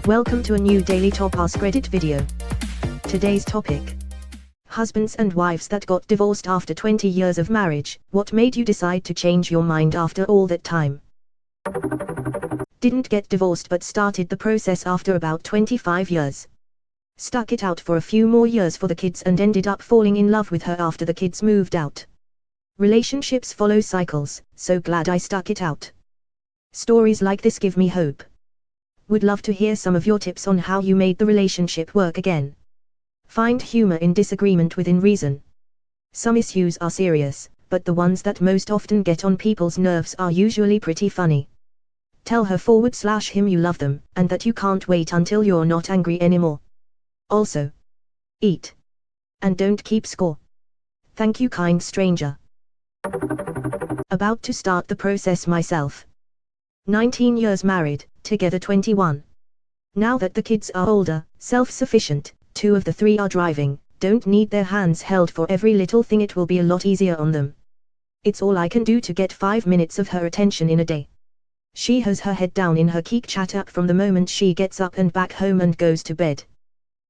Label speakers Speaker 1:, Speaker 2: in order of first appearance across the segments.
Speaker 1: Welcome to a new Daily Top Askreddit video. Today's topic: husbands and wives that got divorced after 20 years of marriage. What made you decide to change your mind after all that time? Didn't get divorced but started the process after about 25 years. Stuck it out for a few more years for the kids and ended up falling in love with her after the kids moved out. Relationships follow cycles, so glad I stuck it out. Stories like this give me hope. Would love to hear some of your tips on how you made the relationship work again. Find humor in disagreement within reason. Some issues are serious, but the ones that most often get on people's nerves are usually pretty funny. Tell her/him you love them, and that you can't wait until you're not angry anymore. Also, eat. And don't keep score. Thank you, kind stranger. About to start the process myself. 19 years married, together 21. Now that the kids are older, self-sufficient, 2 of the 3 are driving, don't need their hands held for every little thing, it will be a lot easier on them. It's all I can do to get 5 minutes of her attention in a day. She has her head down in her Keek chat app from the moment she gets up and back home and goes to bed.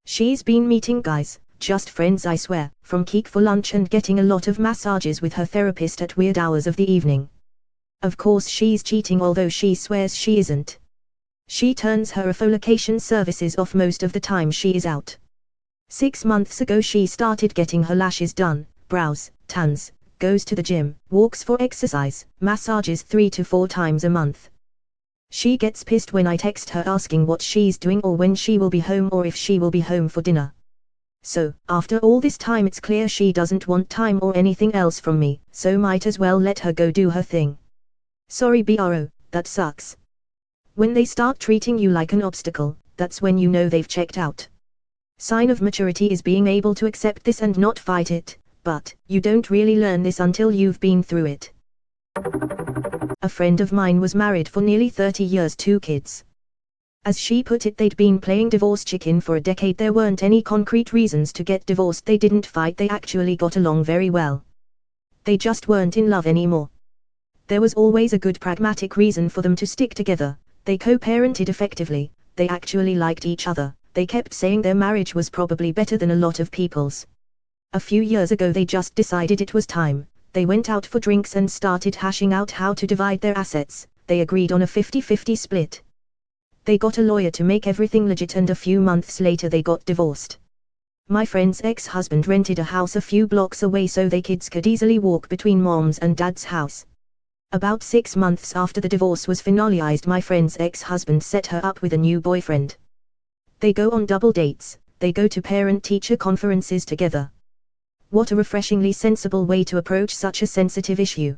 Speaker 1: She's been meeting guys, just friends I swear, from Keek for lunch and getting a lot of massages with her therapist at weird hours of the evening. Of course she's cheating, although she swears she isn't. She turns her echolocation services off most of the time she is out. 6 months ago she started getting her lashes done, brows, tans, goes to the gym, walks for exercise, massages 3 to 4 times a month. She gets pissed when I text her asking what she's doing or when she will be home or if she will be home for dinner. So, after all this time it's clear she doesn't want time or anything else from me, so might as well let her go do her thing. Sorry bro, that sucks. When they start treating you like an obstacle, that's when you know they've checked out. Sign of maturity is being able to accept this and not fight it, but you don't really learn this until you've been through it. A friend of mine was married for nearly 30 years, 2 kids. As she put it, they'd been playing divorce chicken for a decade. There weren't any concrete reasons to get divorced. They didn't fight, they actually got along very well. They just weren't in love anymore. There was always a good pragmatic reason for them to stick together. They co-parented effectively, they actually liked each other, they kept saying their marriage was probably better than a lot of people's. A few years ago they just decided it was time. They went out for drinks and started hashing out how to divide their assets. They agreed on a 50-50 split. They got a lawyer to make everything legit and a few months later they got divorced. My friend's ex-husband rented a house a few blocks away so they kids could easily walk between mom's and dad's house. About 6 months after the divorce was finalized, my friend's ex-husband set her up with a new boyfriend. They go on double dates, they go to parent-teacher conferences together. What a refreshingly sensible way to approach such a sensitive issue.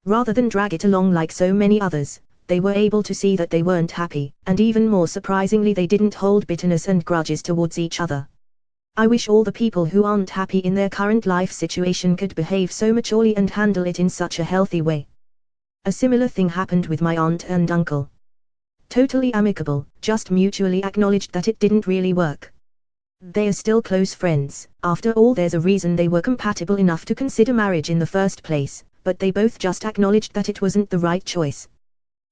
Speaker 1: Rather than drag it along like so many others, they were able to see that they weren't happy, and even more surprisingly they didn't hold bitterness and grudges towards each other. I wish all the people who aren't happy in their current life situation could behave so maturely and handle it in such a healthy way. A similar thing happened with my aunt and uncle. Totally amicable, just mutually acknowledged that it didn't really work. They are still close friends. After all, there's a reason they were compatible enough to consider marriage in the first place, but they both just acknowledged that it wasn't the right choice.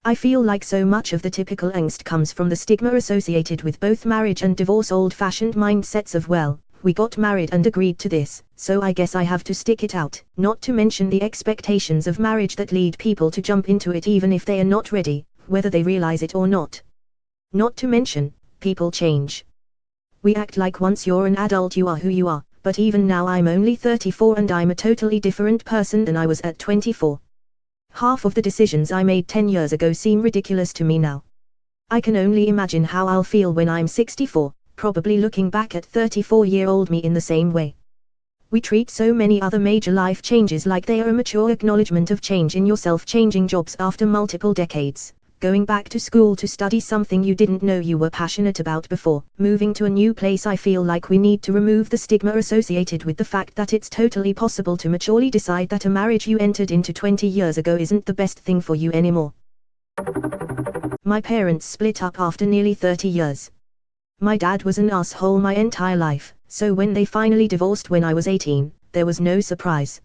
Speaker 1: I feel like so much of the typical angst comes from the stigma associated with both marriage and divorce, old-fashioned mindsets of, well, we got married and agreed to this, so I guess I have to stick it out, not to mention the expectations of marriage that lead people to jump into it even if they are not ready, whether they realize it or not. Not to mention, people change. We act like once you're an adult you are who you are, but even now I'm only 34 and I'm a totally different person than I was at 24. Half of the decisions I made 10 years ago seem ridiculous to me now. I can only imagine how I'll feel when I'm 64. Probably looking back at 34-year-old me in the same way. We treat so many other major life changes like they are a mature acknowledgement of change in yourself. Changing jobs after multiple decades, going back to school to study something you didn't know you were passionate about before, moving to a new place. I feel like we need to remove the stigma associated with the fact that it's totally possible to maturely decide that a marriage you entered into 20 years ago isn't the best thing for you anymore. My parents split up after nearly 30 years. My dad was an asshole my entire life, so when they finally divorced when I was 18, there was no surprise.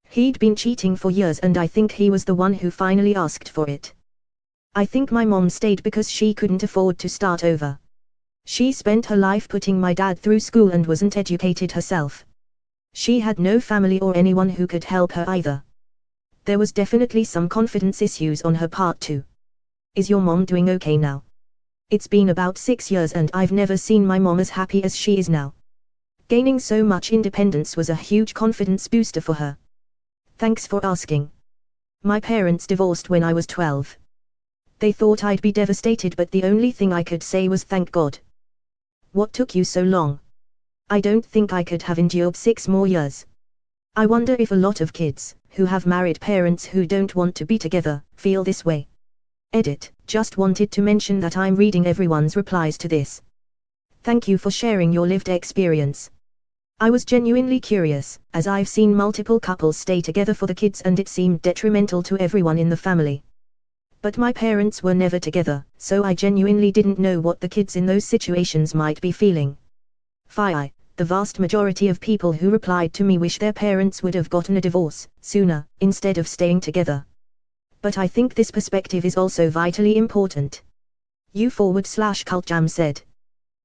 Speaker 1: He'd been cheating for years and I think he was the one who finally asked for it. I think my mom stayed because she couldn't afford to start over. She spent her life putting my dad through school and wasn't educated herself. She had no family or anyone who could help her either. There was definitely some confidence issues on her part too. Is your mom doing okay now? It's been about 6 years and I've never seen my mom as happy as she is now. Gaining so much independence was a huge confidence booster for her. Thanks for asking. My parents divorced when I was 12. They thought I'd be devastated, but the only thing I could say was thank God. What took you so long? I don't think I could have endured 6 more years. I wonder if a lot of kids, who have married parents who don't want to be together, feel this way. Edit, just wanted to mention that I'm reading everyone's replies to this. Thank you for sharing your lived experience. I was genuinely curious, as I've seen multiple couples stay together for the kids and it seemed detrimental to everyone in the family. But my parents were never together, so I genuinely didn't know what the kids in those situations might be feeling. Fi, the vast majority of people who replied to me wish their parents would have gotten a divorce sooner, instead of staying together. But I think this perspective is also vitally important. U/cultjam said.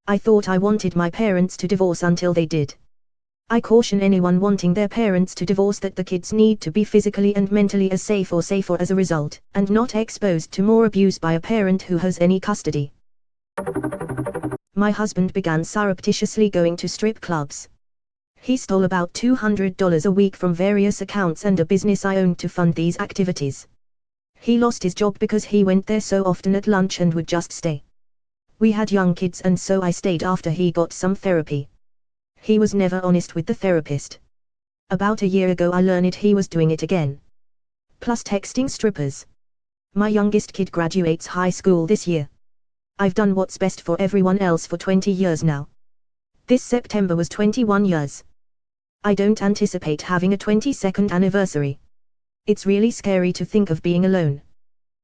Speaker 1: I thought I wanted my parents to divorce until they did. I caution anyone wanting their parents to divorce that the kids need to be physically and mentally as safe or safer as a result, and not exposed to more abuse by a parent who has any custody. My husband began surreptitiously going to strip clubs. He stole about $200 a week from various accounts and a business I owned to fund these activities. He lost his job because he went there so often at lunch and would just stay. We had young kids and so I stayed after he got some therapy. He was never honest with the therapist. About a year ago I learned he was doing it again. Plus texting strippers. My youngest kid graduates high school this year. I've done what's best for everyone else for 20 years now. This September was 21 years. I don't anticipate having a 22nd anniversary. It's really scary to think of being alone.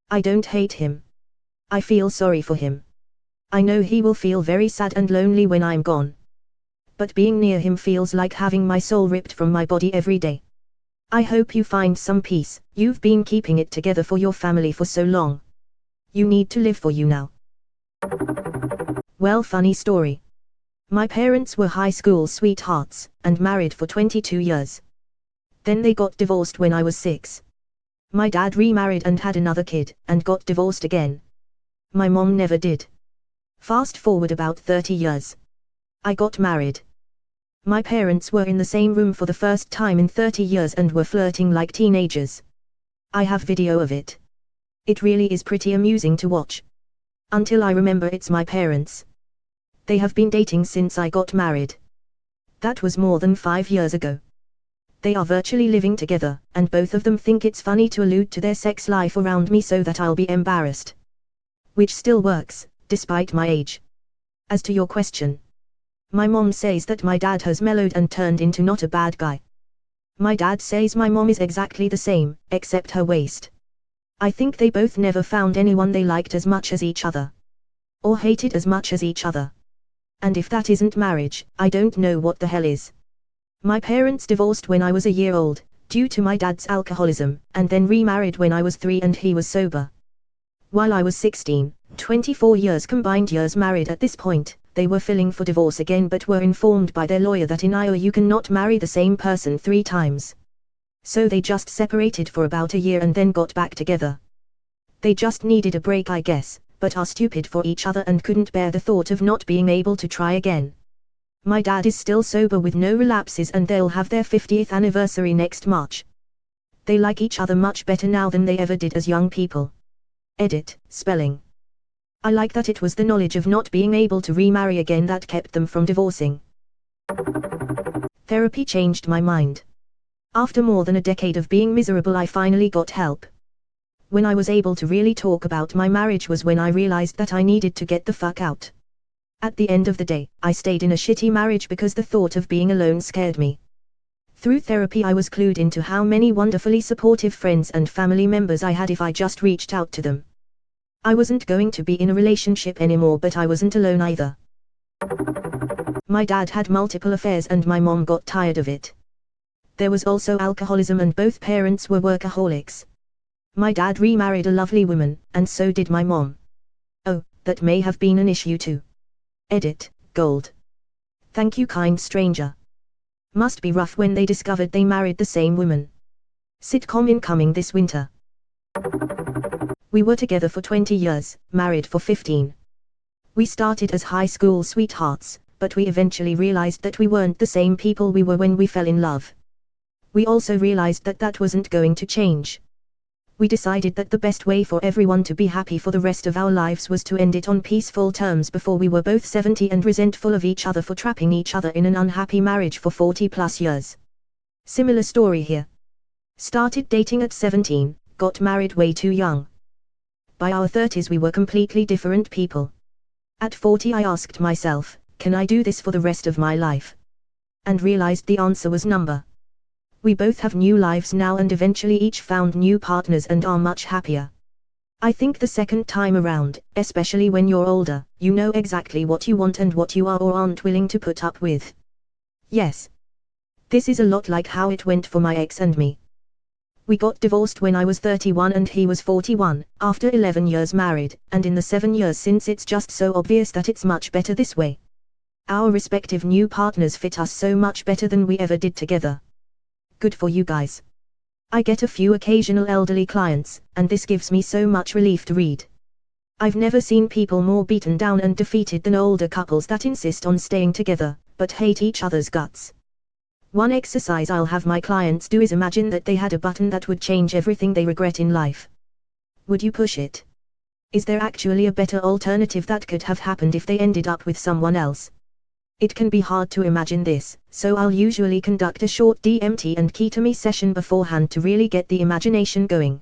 Speaker 1: I don't hate him. I feel sorry for him. I know he will feel very sad and lonely when I'm gone. But being near him feels like having my soul ripped from my body every day. I hope you find some peace. You've been keeping it together for your family for so long. You need to live for you now. Well, funny story. My parents were high school sweethearts, and married for 22 years. Then they got divorced when I was 6. My dad remarried and had another kid, and got divorced again. My mom never did. Fast forward about 30 years. I got married. My parents were in the same room for the first time in 30 years and were flirting like teenagers. I have video of it. It really is pretty amusing to watch. Until I remember it's my parents. They have been dating since I got married. That was more than 5 years ago. They are virtually living together, and both of them think it's funny to allude to their sex life around me so that I'll be embarrassed. Which still works, despite my age. As to your question. My mom says that my dad has mellowed and turned into not a bad guy. My dad says my mom is exactly the same, except her waist. I think they both never found anyone they liked as much as each other. Or hated as much as each other. And if that isn't marriage, I don't know what the hell is. My parents divorced when I was a year old, due to my dad's alcoholism, and then remarried when I was 3 and he was sober. While I was 16, 24 years combined years married at this point, they were filing for divorce again but were informed by their lawyer that in Iowa you cannot marry the same person 3 times. So they just separated for about a year and then got back together. They just needed a break, I guess, but are stupid for each other and couldn't bear the thought of not being able to try again. My dad is still sober with no relapses and they'll have their 50th anniversary next March. They like each other much better now than they ever did as young people. Edit, spelling. I like that it was the knowledge of not being able to remarry again that kept them from divorcing. Therapy changed my mind. After more than a decade of being miserable, I finally got help. When I was able to really talk about my marriage was when I realized that I needed to get the fuck out. At the end of the day, I stayed in a shitty marriage because the thought of being alone scared me. Through therapy I was clued into how many wonderfully supportive friends and family members I had if I just reached out to them. I wasn't going to be in a relationship anymore, but I wasn't alone either. My dad had multiple affairs and my mom got tired of it. There was also alcoholism and both parents were workaholics. My dad remarried a lovely woman, and so did my mom. Oh, that may have been an issue too. Edit, Gold. Thank you, kind stranger. Must be rough when they discovered they married the same woman. Sitcom incoming this winter. We were together for 20 years, married for 15. We started as high school sweethearts, but we eventually realized that we weren't the same people we were when we fell in love. We also realized that that wasn't going to change. We decided that the best way for everyone to be happy for the rest of our lives was to end it on peaceful terms before we were both 70 and resentful of each other for trapping each other in an unhappy marriage for 40 plus years. Similar story here. Started dating at 17, got married way too young. By our 30s we were completely different people. At 40 I asked myself, can I do this for the rest of my life? And realized the answer was number. We both have new lives now and eventually each found new partners and are much happier. I think the second time around, especially when you're older, you know exactly what you want and what you are or aren't willing to put up with. Yes. This is a lot like how it went for my ex and me. We got divorced when I was 31 and he was 41, after 11 years married, and in the 7 years since it's just so obvious that it's much better this way. Our respective new partners fit us so much better than we ever did together. Good for you guys. I get a few occasional elderly clients, and this gives me so much relief to read. I've never seen people more beaten down and defeated than older couples that insist on staying together, but hate each other's guts. One exercise I'll have my clients do is imagine that they had a button that would change everything they regret in life. Would you push it? Is there actually a better alternative that could have happened if they ended up with someone else? It can be hard to imagine this, so I'll usually conduct a short DMT and Keto Me session beforehand to really get the imagination going.